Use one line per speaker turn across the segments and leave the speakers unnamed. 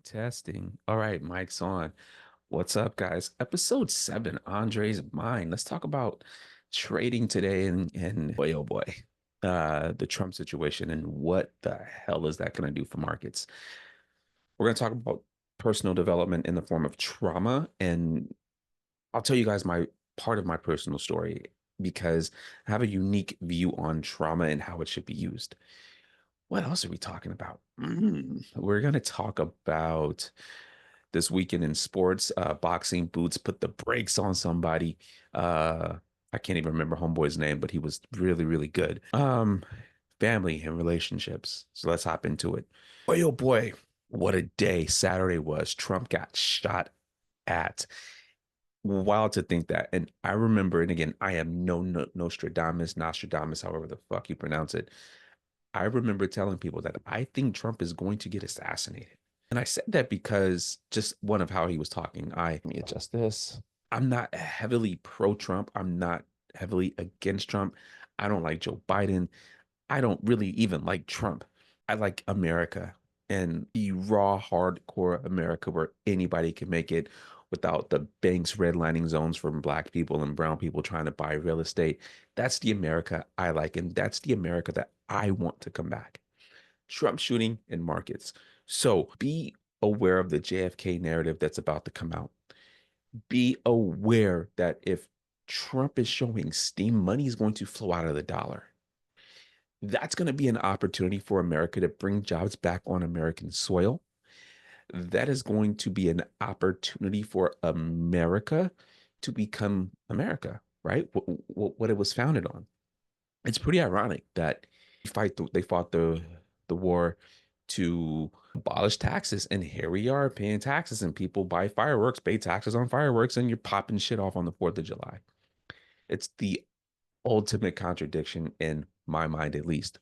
Testing. All right, mic's on. What's up, guys? Episode 7, Andre's Mind. Let's talk about trading today and boy, oh boy, the Trump situation and what the hell is that going to do for markets? We're going to talk about personal development in the form of trauma, and I'll tell you guys my part of my personal story because I have a unique view on trauma and how it should be used. What else are we talking about? We're going to talk about this weekend in sports. Boxing boots put the brakes on somebody. I can't even remember homeboy's name, but he was really, really good. Family and relationships. So let's hop into it. Boy, oh boy, what a day Saturday was. Trump got shot at. Wild to think that. And I remember, and again, I am no Nostradamus, however the fuck you pronounce it. I remember telling people that I think Trump is going to get assassinated. And I said that because just one of how he was talking. Let me adjust this. I'm not heavily pro Trump. I'm not heavily against Trump. I don't like Joe Biden. I don't really even like Trump. I like America and the raw, hardcore America where anybody can make it without the banks redlining zones from black people and brown people trying to buy real estate. That's the America I like. And that's the America that I want to come back. Trump shooting in markets. So be aware of the JFK narrative that's about to come out. Be aware that if Trump is showing steam, money is going to flow out of the dollar. That's going to be an opportunity for America to bring jobs back on American soil. That is going to be an opportunity for America to become America, right? What it was founded on. It's pretty ironic that they fought the war to abolish taxes, and here we are paying taxes, and people buy fireworks, pay taxes on fireworks, and you're popping shit off on the 4th of July. It's the ultimate contradiction in my mind, at least.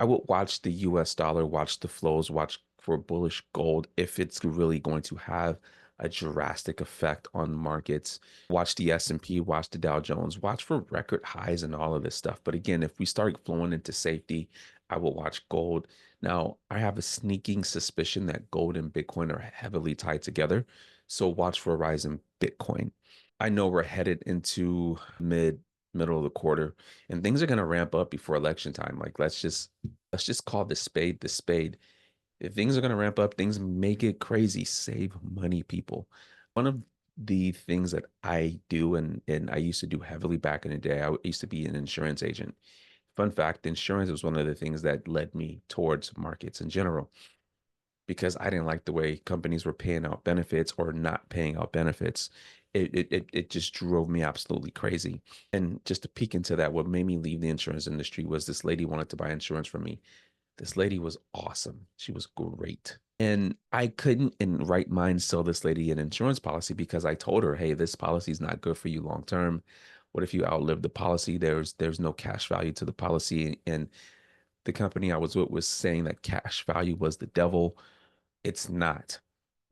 I would watch the US dollar, watch the flows, watch for bullish gold if it's really going to have a drastic effect on markets. Watch the S&P, watch the Dow Jones, watch for record highs and all of this stuff. But again, if we start flowing into safety, I will watch gold. Now, I have a sneaking suspicion that gold and Bitcoin are heavily tied together. So watch for a rise in Bitcoin. I know we're headed into middle of the quarter and things are going to ramp up before election time. Like let's just call the spade the spade. If things are going to ramp up, things make it crazy. Save money, people. One of the things that I do and I used to do heavily back in the day, I used to be an insurance agent. Fun fact, insurance was one of the things that led me towards markets in general because I didn't like the way companies were paying out benefits or not paying out benefits. It just drove me absolutely crazy. And just to peek into that, what made me leave the insurance industry was this lady wanted to buy insurance from me. This lady was awesome. She was great. And I couldn't in right mind sell this lady an insurance policy because I told her, hey, this policy is not good for you long term. What if you outlive the policy? There's no cash value to the policy. And the company I was with was saying that cash value was the devil. It's not.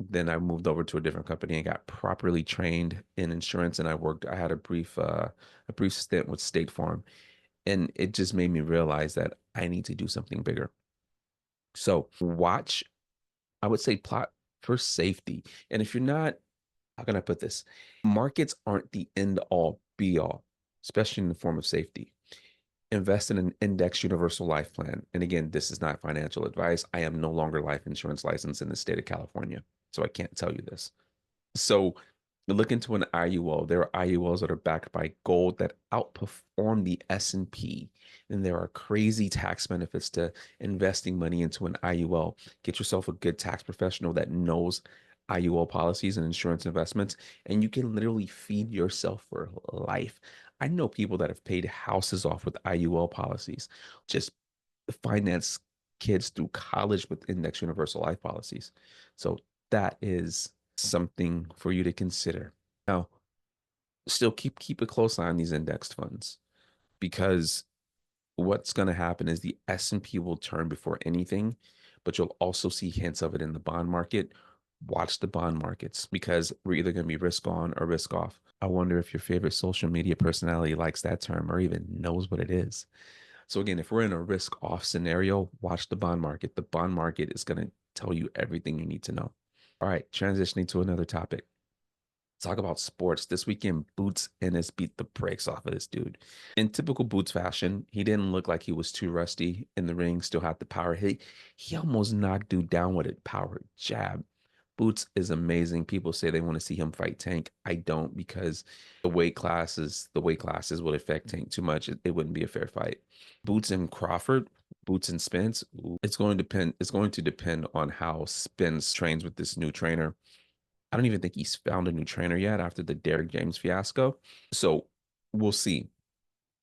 Then I moved over to a different company and got properly trained in insurance. And I had a brief stint with State Farm. And it just made me realize that I need to do something bigger. So watch, I would say plot for safety. And if you're not, how can I put this? Markets aren't the end all be all, especially in the form of safety. Invest in an index universal life plan. And again, this is not financial advice. I am no longer life insurance licensed in the state of California, so I can't tell you this. So look into an IUL. There are IULs that are backed by gold that outperform the S&P. And there are crazy tax benefits to investing money into an IUL. Get yourself a good tax professional that knows IUL policies and insurance investments, and you can literally feed yourself for life. I know people that have paid houses off with IUL policies, just finance kids through college with index universal life policies. So that is something for you to consider. Now, still keep a close eye on these indexed funds because what's going to happen is the S&P will turn before anything, but you'll also see hints of it in the bond market. Watch the bond markets because we're either going to be risk on or risk off. I wonder if your favorite social media personality likes that term or even knows what it is. So again, if we're in a risk off scenario, watch the bond market. The bond market is going to tell you everything you need to know. All right, transitioning to another topic. Talk about sports. This weekend, Boots Ennis beat the brakes off of this dude. In typical Boots fashion, he didn't look like he was too rusty in the ring, still had the power. He almost knocked dude down with a power jab. Boots is amazing. People say they want to see him fight Tank. I don't, because the weight classes would affect Tank too much. It wouldn't be a fair fight. Boots and Crawford, Boots and Spence, it's going to depend. It's going to depend on how Spence trains with this new trainer. I don't even think he's found a new trainer yet after the Derrick James fiasco. So we'll see.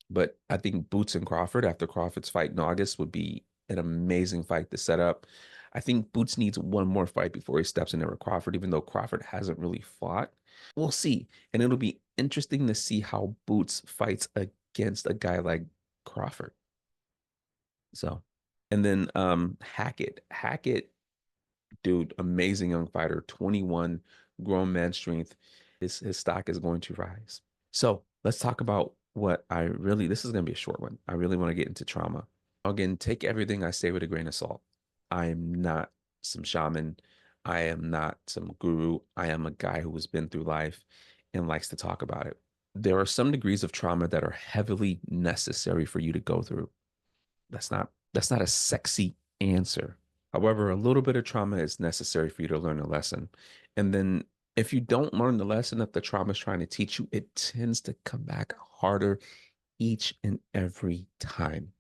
But I think Boots and Crawford after Crawford's fight in August would be an amazing fight to set up. I think Boots needs one more fight before he steps in there with Crawford, even though Crawford hasn't really fought. We'll see. And it'll be interesting to see how Boots fights against a guy like Crawford. So, and then Hackett. Hackett, dude, amazing young fighter, 21, grown man strength. His stock is going to rise. So let's talk about what I really, this is going to be a short one. I really want to get into trauma. Again, take everything I say with a grain of salt. I am not some shaman. I am not some guru. I am a guy who has been through life and likes to talk about it. There are some degrees of trauma that are heavily necessary for you to go through. That's not a sexy answer. However, a little bit of trauma is necessary for you to learn a lesson. And then if you don't learn the lesson that the trauma is trying to teach you, it tends to come back harder each and every time.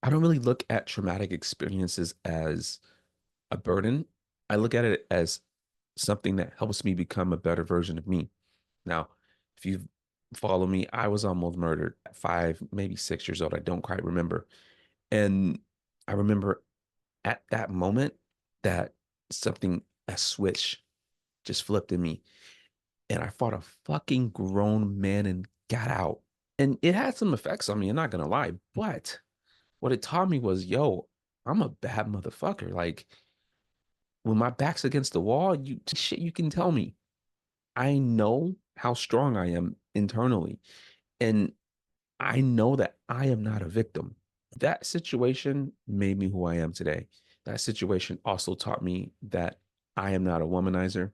I don't really look at traumatic experiences as a burden. I look at it as something that helps me become a better version of me. Now, if you follow me, I was almost murdered at 5, maybe 6 years old. I don't quite remember. And I remember at that moment that a switch just flipped in me. And I fought a fucking grown man and got out. And it had some effects on me, I'm not gonna lie. But what it taught me was, yo, I'm a bad motherfucker. Like when my back's against the wall, you can tell me. I know how strong I am internally. And I know that I am not a victim. That situation made me who I am today. That situation also taught me that I am not a womanizer.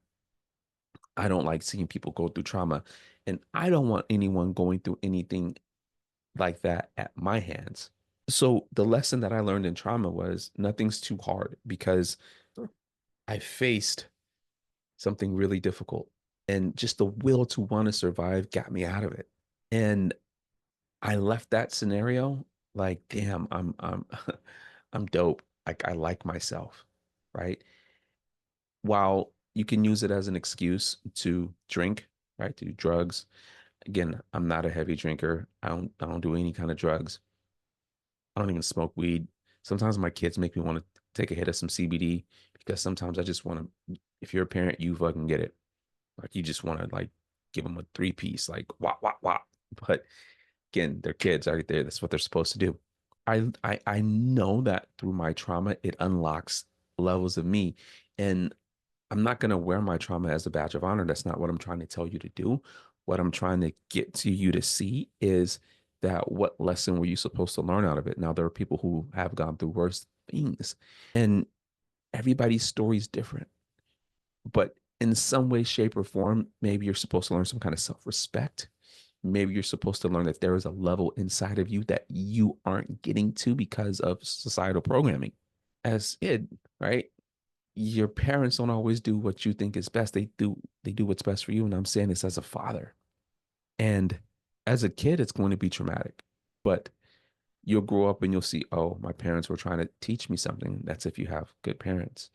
I don't like seeing people go through trauma, and I don't want anyone going through anything like that at my hands. So the lesson that I learned in trauma was nothing's too hard because I faced something really difficult, and just the will to want to survive got me out of it. And I left that scenario like, damn, I'm I'm dope. Like I like myself, right? While you can use it as an excuse to drink, right? To do drugs. Again, I'm not a heavy drinker. I don't do any kind of drugs. I don't even smoke weed. Sometimes my kids make me want to take a hit of some CBD because sometimes I just want to, if you're a parent, you fucking get it. Like you just want to like give them a three-piece, like wah wah wah. But again, they're kids right there. That's what they're supposed to do. I know that through my trauma, it unlocks levels of me. And I'm not going to wear my trauma as a badge of honor. That's not what I'm trying to tell you to do. What I'm trying to get to you to see is that what lesson were you supposed to learn out of it? Now, there are people who have gone through worse things, and everybody's story is different. But in some way, shape, or form, maybe you're supposed to learn some kind of self respect. Maybe you're supposed to learn that there is a level inside of you that you aren't getting to because of societal programming. As it, right? Your parents don't always do what you think is best. They do what's best for you. And I'm saying this as a father. And as a kid, it's going to be traumatic. But you'll grow up and you'll see, oh, my parents were trying to teach me something. That's if you have good parents.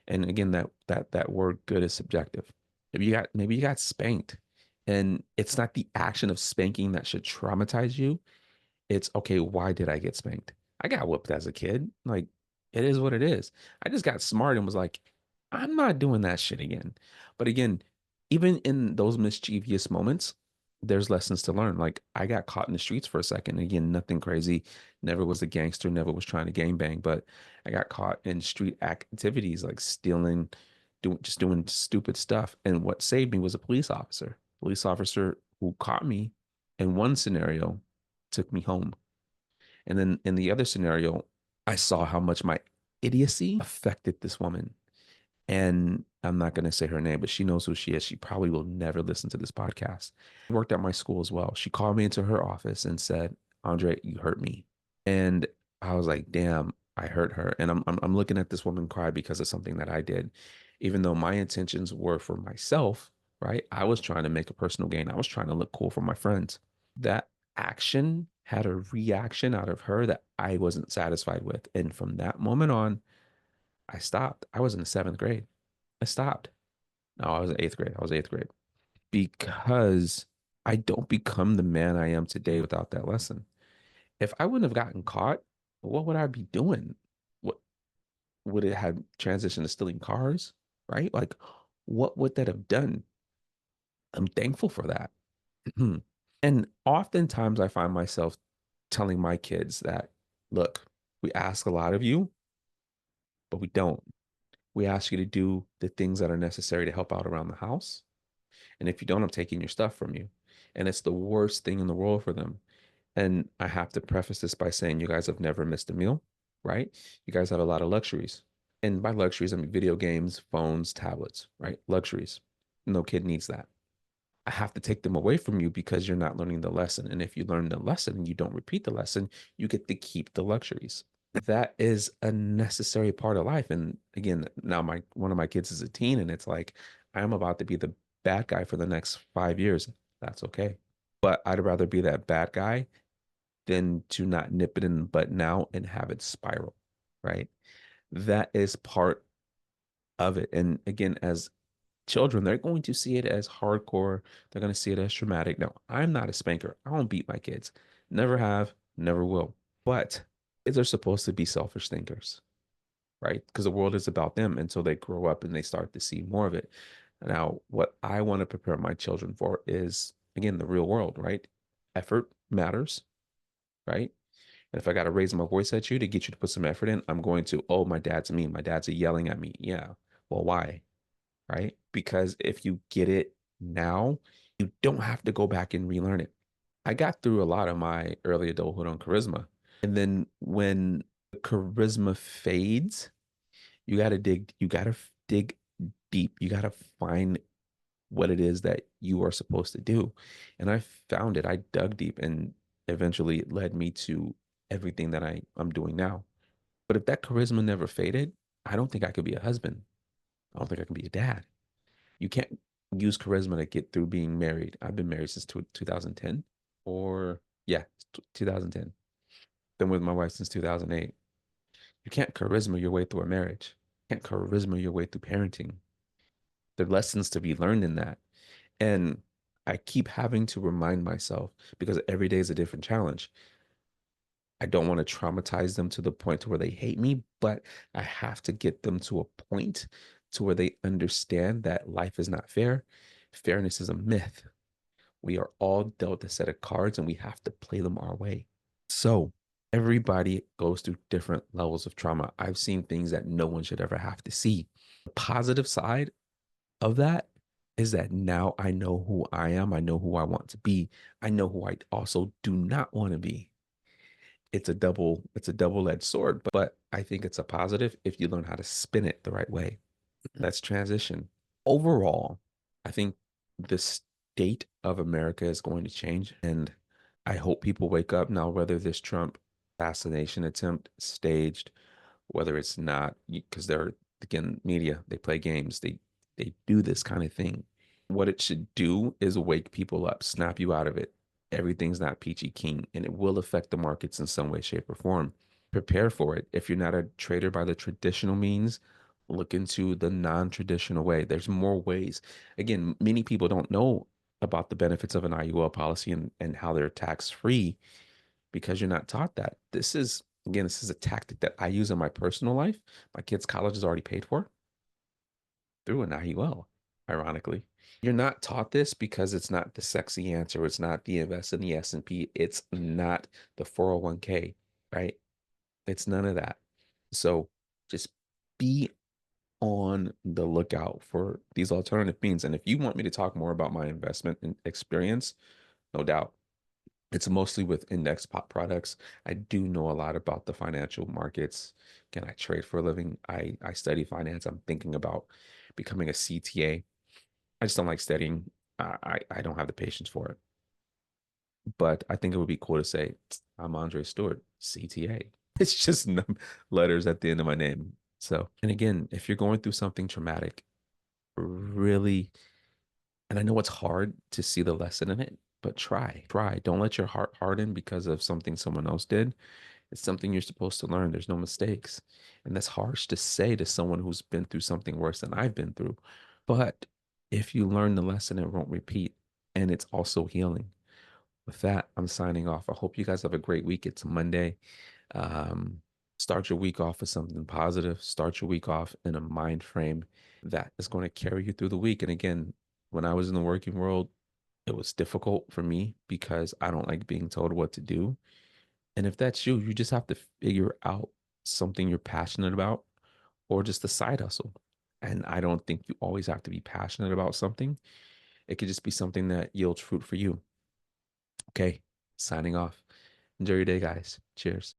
And again, that word good is subjective. If you got maybe you got spanked, and it's not the action of spanking that should traumatize you. It's okay, why did I get spanked? I got whooped as a kid. Like, it is what it is. I just got smart and was like, I'm not doing that shit again. But again, even in those mischievous moments, there's lessons to learn. Like, I got caught in the streets for a second. Again, nothing crazy. Never was a gangster, never was trying to gang bang, but I got caught in street activities like stealing, doing stupid stuff. And what saved me was a police officer. Police officer who caught me in one scenario took me home. And then in the other scenario, I saw how much my idiocy affected this woman. And I'm not going to say her name, but she knows who she is. She probably will never listen to this podcast. She worked at my school as well. She called me into her office and said, Andre, you hurt me. And I was like, damn, I hurt her. And I'm looking at this woman cry because of something that I did, even though my intentions were for myself, right? I was trying to make a personal gain. I was trying to look cool for my friends. That action had a reaction out of her that I wasn't satisfied with. And from that moment on, I stopped. I was in the seventh grade. I stopped. No, I was in eighth grade. I was eighth grade because I don't become the man I am today without that lesson. If I wouldn't have gotten caught, what would I be doing? What would it have transitioned to stealing cars? Right? Like, what would that have done? I'm thankful for that. And oftentimes I find myself telling my kids that, look, we ask a lot of you, but we don't. We ask you to do the things that are necessary to help out around the house. And if you don't, I'm taking your stuff from you. And it's the worst thing in the world for them. And I have to preface this by saying you guys have never missed a meal, right? You guys have a lot of luxuries. And by luxuries, I mean video games, phones, tablets, right? Luxuries. No kid needs that. I have to take them away from you because you're not learning the lesson. And if you learn the lesson and you don't repeat the lesson, you get to keep the luxuries. That is a necessary part of life. And again, now my one of my kids is a teen, and it's like I'm about to be the bad guy for the next 5 years. That's okay. But I'd rather be that bad guy than to not nip it in the butt now and have it spiral, right? That is part of it. And again, as children, they're going to see it as hardcore. They're going to see it as traumatic. No, I'm not a spanker. I don't beat my kids. Never have, never will. But kids are supposed to be selfish thinkers, right? Because the world is about them until they grow up and they start to see more of it. Now, what I want to prepare my children for is, again, the real world, right? Effort matters, right? And if I got to raise my voice at you to get you to put some effort in, I'm going to, oh, my dad's mean. My dad's yelling at me. Yeah. Well, why? Right? Because if you get it now, you don't have to go back and relearn it. I got through a lot of my early adulthood on charisma. And then when the charisma fades, you got to dig deep. You got to find what it is that you are supposed to do. And I found it. I dug deep and eventually it led me to everything that I'm doing now. But if that charisma never faded, I don't think I could be a husband. I don't think I can be a dad. You can't use charisma to get through being married. I've been married since 2010 or yeah, 2010. Been with my wife since 2008. You can't charisma your way through a marriage. You can't charisma your way through parenting. There are lessons to be learned in that. And I keep having to remind myself because every day is a different challenge. I don't want to traumatize them to the point to where they hate me, but I have to get them to a point to where they understand that life is not fair. Fairness is a myth. We are all dealt a set of cards and we have to play them our way. So everybody goes through different levels of trauma. I've seen things that no one should ever have to see. The positive side of that is that now I know who I am. I know who I want to be. I know who I also do not want to be. It's a double-edged sword, but I think it's a positive if you learn how to spin it the right way. Let's transition. Overall, I think the state of America is going to change, and I hope people wake up now, whether this Trump assassination attempt staged, whether it's not, because they're again media, they play games, they do this kind of thing. What it should do is wake people up, snap you out of it. Everything's not peachy keen, and it will affect the markets in some way, shape, or form. Prepare for it. If you're not a trader by the traditional means, look into the non-traditional way. There's more ways. Again, many people don't know about the benefits of an IUL policy and how they're tax free because you're not taught that. This is a tactic that I use in my personal life. My kids' college is already paid for through an IUL, ironically. You're not taught this because it's not the sexy answer. It's not the invest in the S&P. It's not the 401k, right? It's none of that. So just be on the lookout for these alternative means. And if you want me to talk more about my investment and experience, no doubt, It's mostly with index pop products. I do know a lot about the financial markets. Can I trade for a living? I study finance. I'm thinking about becoming a CTA. I just don't like studying. I don't have the patience for it. But I think it would be cool to say, I'm Andre Stewart, CTA. It's just letters at the end of my name. So, and again, if you're going through something traumatic, really, and I know it's hard to see the lesson in it, but try. Don't let your heart harden because of something someone else did. It's something you're supposed to learn. There's no mistakes. And that's harsh to say to someone who's been through something worse than I've been through. But if you learn the lesson, it won't repeat. And it's also healing. With that, I'm signing off. I hope you guys have a great week. It's Monday. Um, Start your week off with something positive. Start your week off in a mind frame that is going to carry you through the week. And again, when I was in the working world, it was difficult for me because I don't like being told what to do. And if that's you, you just have to figure out something you're passionate about or just a side hustle. And I don't think you always have to be passionate about something. It could just be something that yields fruit for you. Okay, signing off. Enjoy your day, guys. Cheers.